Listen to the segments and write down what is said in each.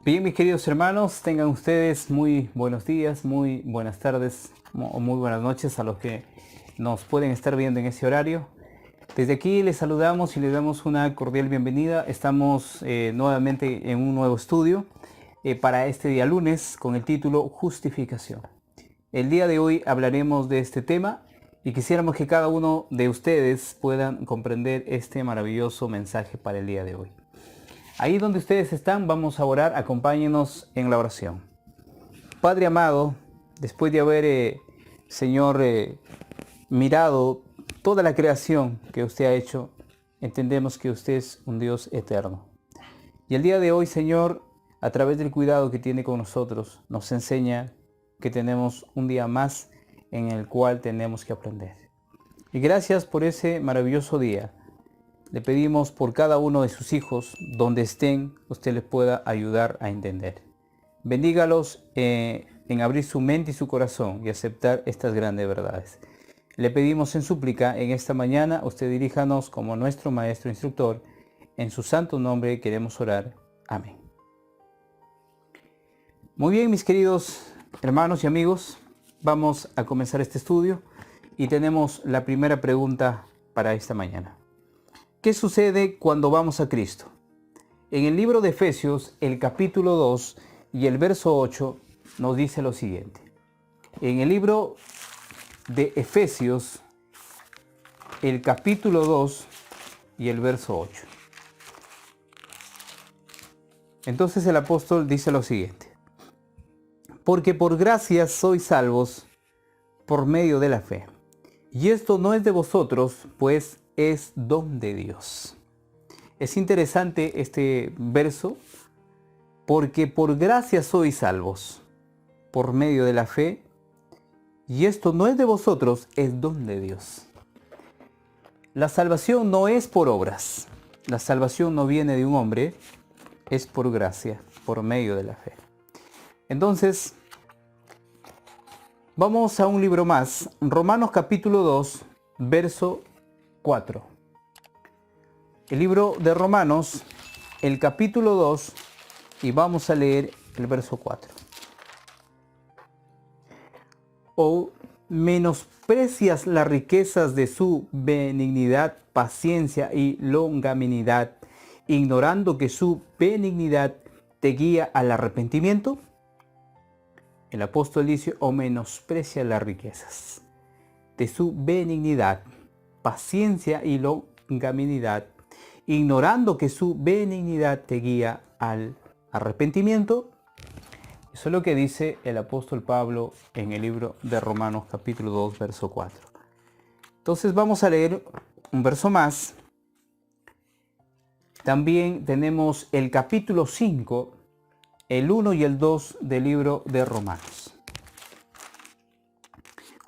Bien, mis queridos hermanos, tengan ustedes muy buenos días, muy buenas tardes o muy buenas noches a los que nos pueden estar viendo en ese horario. Desde aquí les saludamos y les damos una cordial bienvenida. Estamos nuevamente en un nuevo estudio para este día lunes con el título Justificación. El día de hoy hablaremos de este tema y quisiéramos que cada uno de ustedes puedan comprender este maravilloso mensaje para el día de hoy. Ahí donde ustedes están, vamos a orar. Acompáñenos en la oración. Padre amado, después de haber, Señor, mirado toda la creación que usted ha hecho, entendemos que usted es un Dios eterno. Y el día de hoy, Señor, a través del cuidado que tiene con nosotros, nos enseña que tenemos un día más en el cual tenemos que aprender. Y gracias por ese maravilloso día. Le pedimos por cada uno de sus hijos, donde estén, usted les pueda ayudar a entender. Bendígalos en abrir su mente y su corazón y aceptar estas grandes verdades. Le pedimos en súplica en esta mañana, usted diríjanos como nuestro maestro instructor. En su santo nombre queremos orar. Amén. Muy bien, mis queridos hermanos y amigos, vamos a comenzar este estudio y tenemos la primera pregunta para esta mañana. ¿Qué sucede cuando vamos a Cristo? En el libro de Efesios, el capítulo 2 y el verso 8 nos dice lo siguiente. En el libro de Efesios, el capítulo 2 y el verso 8. Entonces el apóstol dice lo siguiente. Porque por gracia sois salvos por medio de la fe. Y esto no es de vosotros, pues es don de Dios. Es interesante este verso porque por gracia sois salvos por medio de la fe y esto no es de vosotros, es don de Dios. La salvación no es por obras, la salvación no viene de un hombre, es por gracia, por medio de la fe. Entonces, vamos a un libro más, Romanos capítulo 2, verso 4. El libro de Romanos, el capítulo 2, y vamos a leer el verso 4. ¿O menosprecias las riquezas de su benignidad, paciencia y longanimidad, ignorando que su benignidad te guía al arrepentimiento? El apóstol dice, o menosprecia las riquezas de su benignidad, paciencia y longanimidad, ignorando que su benignidad te guía al arrepentimiento. Eso es lo que dice el apóstol Pablo en el libro de Romanos capítulo 2, verso 4. Entonces vamos a leer un verso más. También tenemos el capítulo 5, el 1 y el 2 del libro de Romanos.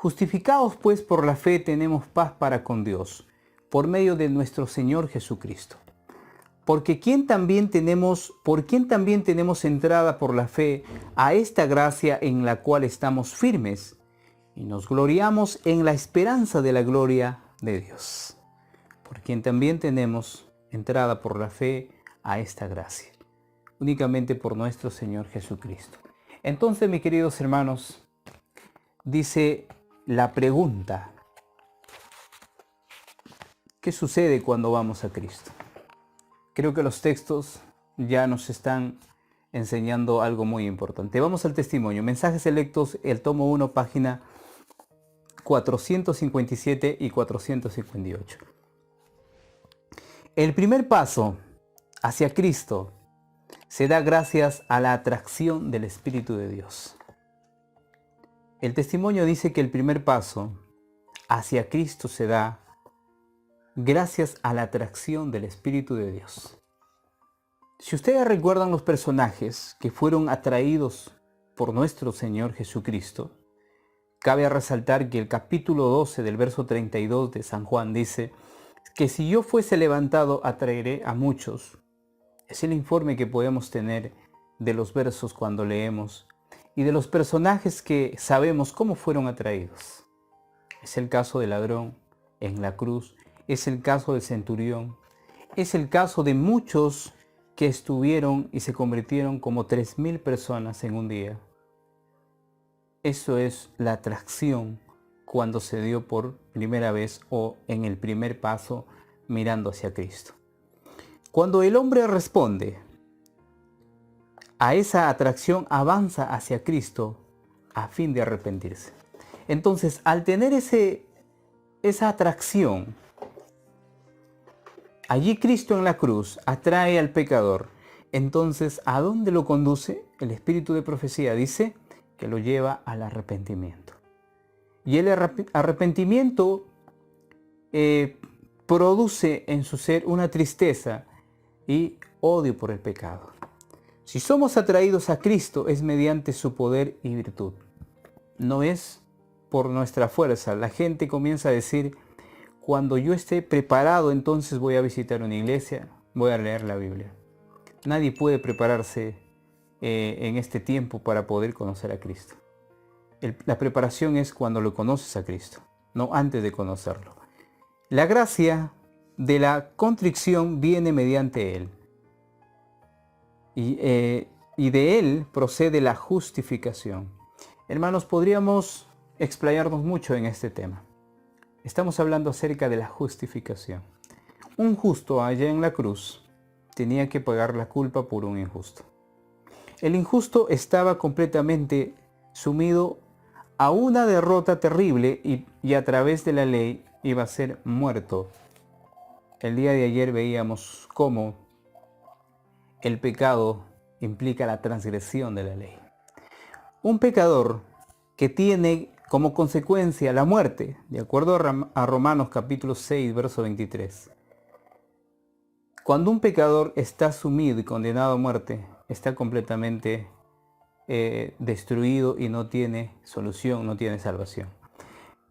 Justificados pues por la fe tenemos paz para con Dios, por medio de nuestro Señor Jesucristo. ¿Por quien también tenemos entrada por la fe a esta gracia en la cual estamos firmes y nos gloriamos en la esperanza de la gloria de Dios. Por quien también tenemos entrada por la fe a esta gracia, únicamente por nuestro Señor Jesucristo. Entonces, mis queridos hermanos, dice la pregunta, ¿qué sucede cuando vamos a Cristo? Creo que los textos ya nos están enseñando algo muy importante. Vamos al testimonio. Mensajes selectos, el tomo 1, página 457 y 458. El primer paso hacia Cristo se da gracias a la atracción del Espíritu de Dios. El testimonio dice que el primer paso hacia Cristo se da gracias a la atracción del Espíritu de Dios. Si ustedes recuerdan los personajes que fueron atraídos por nuestro Señor Jesucristo, cabe resaltar que el capítulo 12 del verso 32 de San Juan dice que si yo fuese levantado atraeré a muchos. Es el informe que podemos tener de los versos cuando leemos y de los personajes que sabemos cómo fueron atraídos. Es el caso del ladrón en la cruz, es el caso del centurión, es el caso de muchos que estuvieron y se convirtieron como 3.000 personas en un día. Eso es la atracción cuando se dio por primera vez o en el primer paso mirando hacia Cristo. Cuando el hombre responde a esa atracción, avanza hacia Cristo a fin de arrepentirse. Entonces, al tener esa atracción, allí Cristo en la cruz atrae al pecador. Entonces, ¿a dónde lo conduce? El espíritu de profecía dice que lo lleva al arrepentimiento. Y el arrepentimiento produce en su ser una tristeza y odio por el pecado. Si somos atraídos a Cristo es mediante su poder y virtud. No es por nuestra fuerza. La gente comienza a decir, cuando yo esté preparado, entonces voy a visitar una iglesia, voy a leer la Biblia. Nadie puede prepararse en este tiempo para poder conocer a Cristo. La preparación es cuando lo conoces a Cristo, no antes de conocerlo. La gracia de la contrición viene mediante Él. Y de Él procede la justificación. Hermanos, podríamos explayarnos mucho en este tema. Estamos hablando acerca de la justificación. Un justo allá en la cruz tenía que pagar la culpa por un injusto. El injusto estaba completamente sumido a una derrota terrible y a través de la ley iba a ser muerto. El día de ayer veíamos cómo el pecado implica la transgresión de la ley. Un pecador que tiene como consecuencia la muerte, de acuerdo a Romanos capítulo 6, verso 23. Cuando un pecador está sumido y condenado a muerte, está completamente destruido y no tiene solución, no tiene salvación.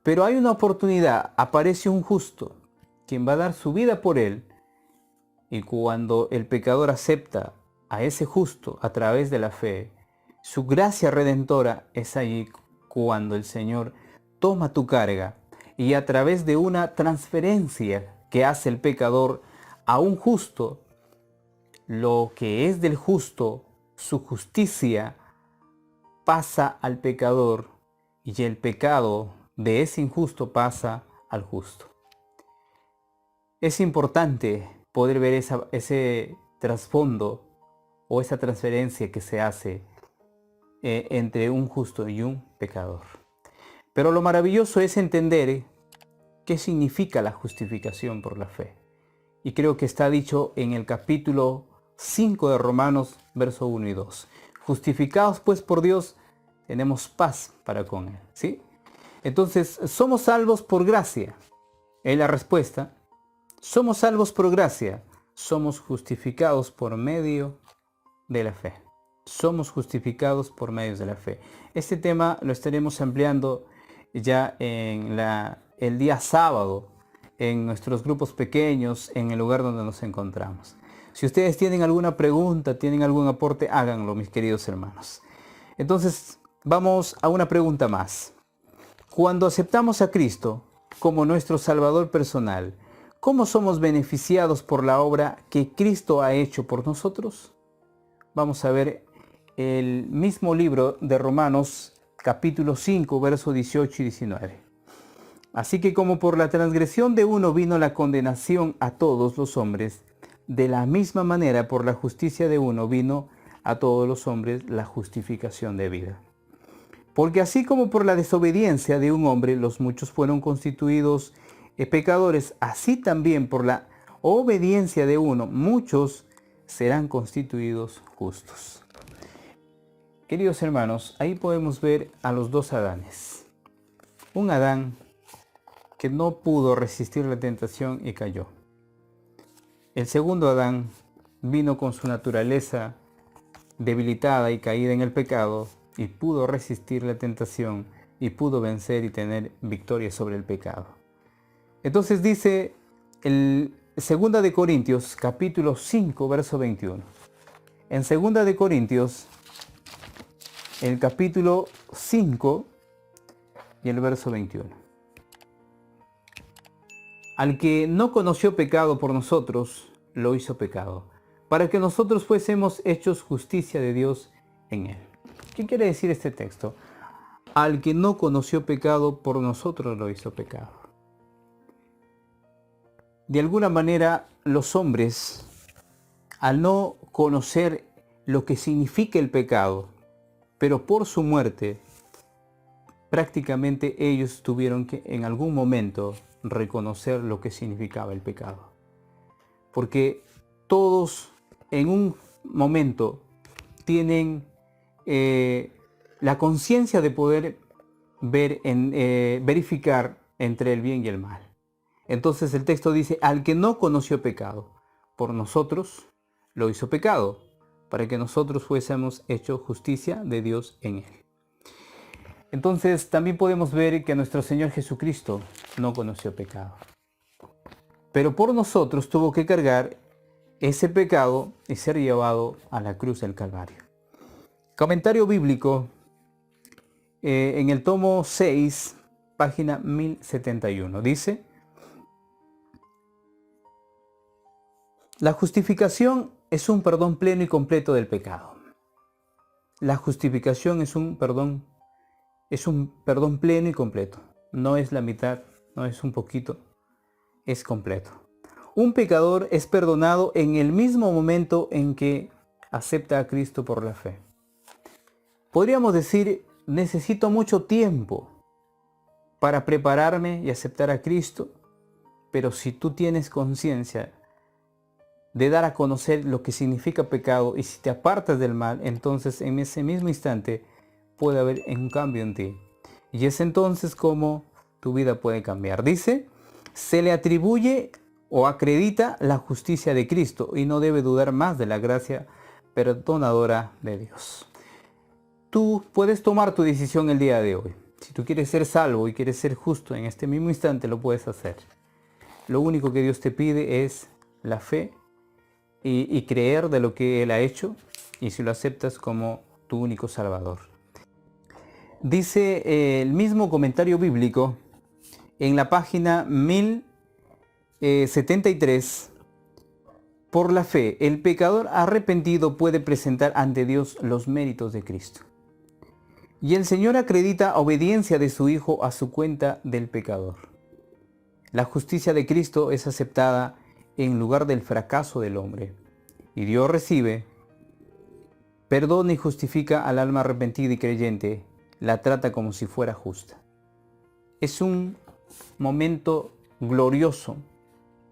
Pero hay una oportunidad, aparece un justo, quien va a dar su vida por él, y cuando el pecador acepta a ese justo a través de la fe, su gracia redentora es allí cuando el Señor toma tu carga y a través de una transferencia que hace el pecador a un justo, lo que es del justo, su justicia, pasa al pecador y el pecado de ese injusto pasa al justo. Es importante poder ver ese trasfondo o esa transferencia que se hace entre un justo y un pecador. Pero lo maravilloso es entender qué significa la justificación por la fe. Y creo que está dicho en el capítulo 5 de Romanos, verso 1 y 2. Justificados pues por Dios, tenemos paz para con Él. ¿Sí? Entonces, ¿somos salvos por gracia? Es la respuesta. Somos salvos por gracia. Somos justificados por medio de la fe. Somos justificados por medio de la fe. Este tema lo estaremos ampliando ya en el día sábado, en nuestros grupos pequeños, en el lugar donde nos encontramos. Si ustedes tienen alguna pregunta, tienen algún aporte, háganlo, mis queridos hermanos. Entonces, vamos a una pregunta más. Cuando aceptamos a Cristo como nuestro Salvador personal, ¿cómo somos beneficiados por la obra que Cristo ha hecho por nosotros? Vamos a ver el mismo libro de Romanos, capítulo 5, versos 18 y 19. Así que como por la transgresión de uno vino la condenación a todos los hombres, de la misma manera por la justicia de uno vino a todos los hombres la justificación de vida. Porque así como por la desobediencia de un hombre los muchos fueron constituidos pecadores, así también por la obediencia de uno muchos serán constituidos justos. Queridos hermanos, ahí podemos ver a los dos Adanes. Un Adán que no pudo resistir la tentación y cayó. El segundo Adán vino con su naturaleza debilitada y caída en el pecado y pudo resistir la tentación y pudo vencer y tener victoria sobre el pecado. Entonces dice el 2 de Corintios capítulo 5 verso 21. En 2 de Corintios el capítulo 5 y el verso 21. Al que no conoció pecado por nosotros, lo hizo pecado, para que nosotros fuésemos hechos justicia de Dios en él. ¿Qué quiere decir este texto? Al que no conoció pecado, por nosotros lo hizo pecado. De alguna manera, los hombres, al no conocer lo que significa el pecado, pero por su muerte, prácticamente ellos tuvieron que en algún momento reconocer lo que significaba el pecado. Porque todos en un momento tienen la conciencia de poder verificar entre el bien y el mal. Entonces el texto dice, al que no conoció pecado, por nosotros lo hizo pecado, para que nosotros fuésemos hecho justicia de Dios en él. Entonces también podemos ver que nuestro Señor Jesucristo no conoció pecado, pero por nosotros tuvo que cargar ese pecado y ser llevado a la cruz del Calvario. Comentario bíblico en el tomo 6, página 1071, dice: la justificación es un perdón pleno y completo del pecado. La justificación es un perdón pleno y completo. No es la mitad, no es un poquito, es completo. Un pecador es perdonado en el mismo momento en que acepta a Cristo por la fe. Podríamos decir, necesito mucho tiempo para prepararme y aceptar a Cristo, pero si tú tienes conciencia de dar a conocer lo que significa pecado y si te apartas del mal, entonces en ese mismo instante puede haber un cambio en ti. Y es entonces como tu vida puede cambiar. Dice, se le atribuye o acredita la justicia de Cristo y no debe dudar más de la gracia perdonadora de Dios. Tú puedes tomar tu decisión el día de hoy. Si tú quieres ser salvo y quieres ser justo en este mismo instante, lo puedes hacer. Lo único que Dios te pide es la fe y creer de lo que Él ha hecho, y si lo aceptas como tu único Salvador. Dice el mismo comentario bíblico en la página 1073, por la fe, el pecador arrepentido puede presentar ante Dios los méritos de Cristo. Y el Señor acredita obediencia de su Hijo a su cuenta del pecador. La justicia de Cristo es aceptada en lugar del fracaso del hombre. Y Dios recibe, perdona y justifica al alma arrepentida y creyente, la trata como si fuera justa. Es un momento glorioso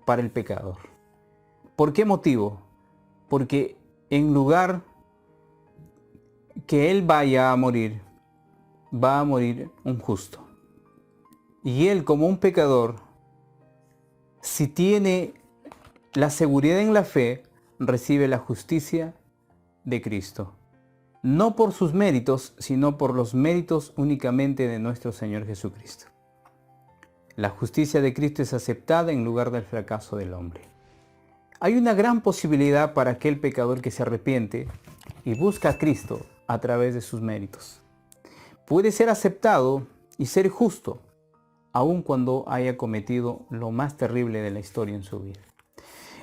para el pecador. ¿Por qué motivo? Porque en lugar que él vaya a morir, va a morir un justo. Y él, como un pecador, si tiene la seguridad en la fe, recibe la justicia de Cristo. No por sus méritos, sino por los méritos únicamente de nuestro Señor Jesucristo. La justicia de Cristo es aceptada en lugar del fracaso del hombre. Hay una gran posibilidad para aquel pecador que se arrepiente y busca a Cristo a través de sus méritos. Puede ser aceptado y ser justo, aun cuando haya cometido lo más terrible de la historia en su vida.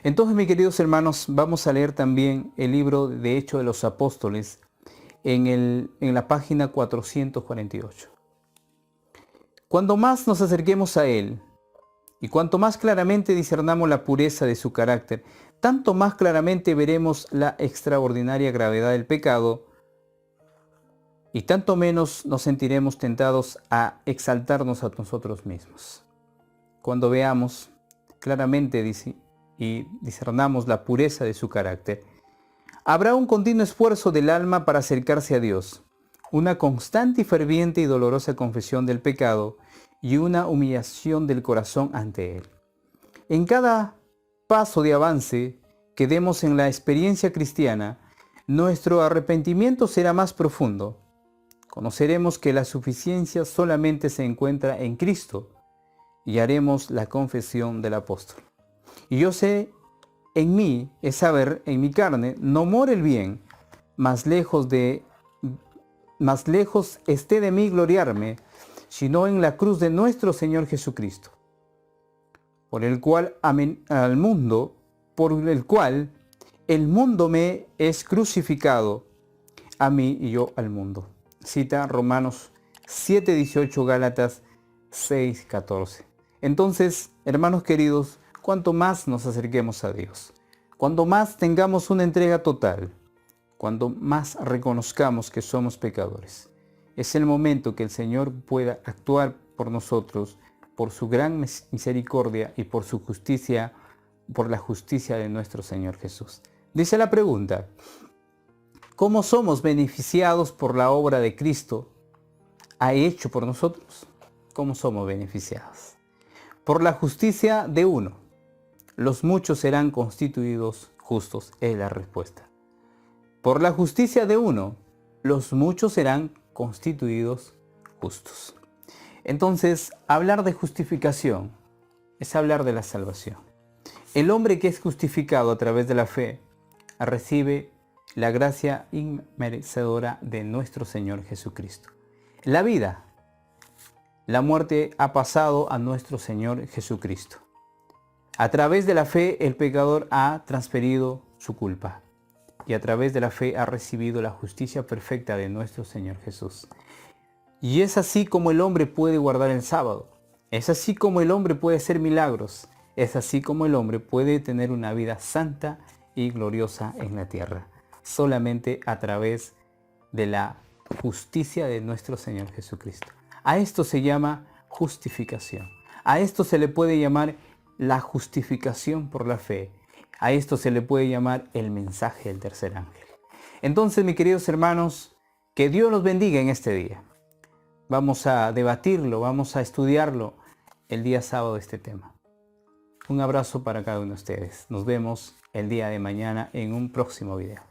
Entonces, mis queridos hermanos, vamos a leer también el libro de Hechos de los Apóstoles en la página 448. Cuando más nos acerquemos a Él y cuanto más claramente discernamos la pureza de su carácter, tanto más claramente veremos la extraordinaria gravedad del pecado y tanto menos nos sentiremos tentados a exaltarnos a nosotros mismos. Cuando veamos claramente y discernamos la pureza de su carácter, habrá un continuo esfuerzo del alma para acercarse a Dios, una constante y ferviente y dolorosa confesión del pecado y una humillación del corazón ante Él. En cada paso de avance que demos en la experiencia cristiana, nuestro arrepentimiento será más profundo. Conoceremos que la suficiencia solamente se encuentra en Cristo y haremos la confesión del apóstol. Y yo sé en mí, es saber, en mi carne, no mora el bien, más lejos esté de mí gloriarme, sino en la cruz de nuestro Señor Jesucristo, por el cual El mundo me es crucificado, a mí y yo al mundo. Cita Romanos 7:18, Gálatas 6:14. Entonces, hermanos queridos, cuanto más nos acerquemos a Dios, cuanto más tengamos una entrega total, cuando más reconozcamos que somos pecadores, es el momento que el Señor pueda actuar por nosotros, por su gran misericordia y por su justicia, por la justicia de nuestro Señor Jesús. Dice la pregunta: ¿cómo somos beneficiados por la obra de Cristo ha hecho por nosotros? ¿Cómo somos beneficiados? Por la justicia de uno, los muchos serán constituidos justos, es la respuesta. Por la justicia de uno, los muchos serán constituidos justos. Entonces, hablar de justificación es hablar de la salvación. El hombre que es justificado a través de la fe recibe la gracia inmerecedora de nuestro Señor Jesucristo. La vida, la muerte ha pasado a nuestro Señor Jesucristo. A través de la fe, el pecador ha transferido su culpa y a través de la fe ha recibido la justicia perfecta de nuestro Señor Jesús. Y es así como el hombre puede guardar el sábado. Es así como el hombre puede hacer milagros. Es así como el hombre puede tener una vida santa y gloriosa en la tierra. Solamente a través de la justicia de nuestro Señor Jesucristo. A esto se llama justificación. A esto se le puede llamar la justificación por la fe. A esto se le puede llamar el mensaje del tercer ángel. Entonces, mis queridos hermanos, que Dios los bendiga en este día. Vamos a debatirlo, vamos a estudiarlo el día sábado este tema. Un abrazo para cada uno de ustedes. Nos vemos el día de mañana en un próximo video.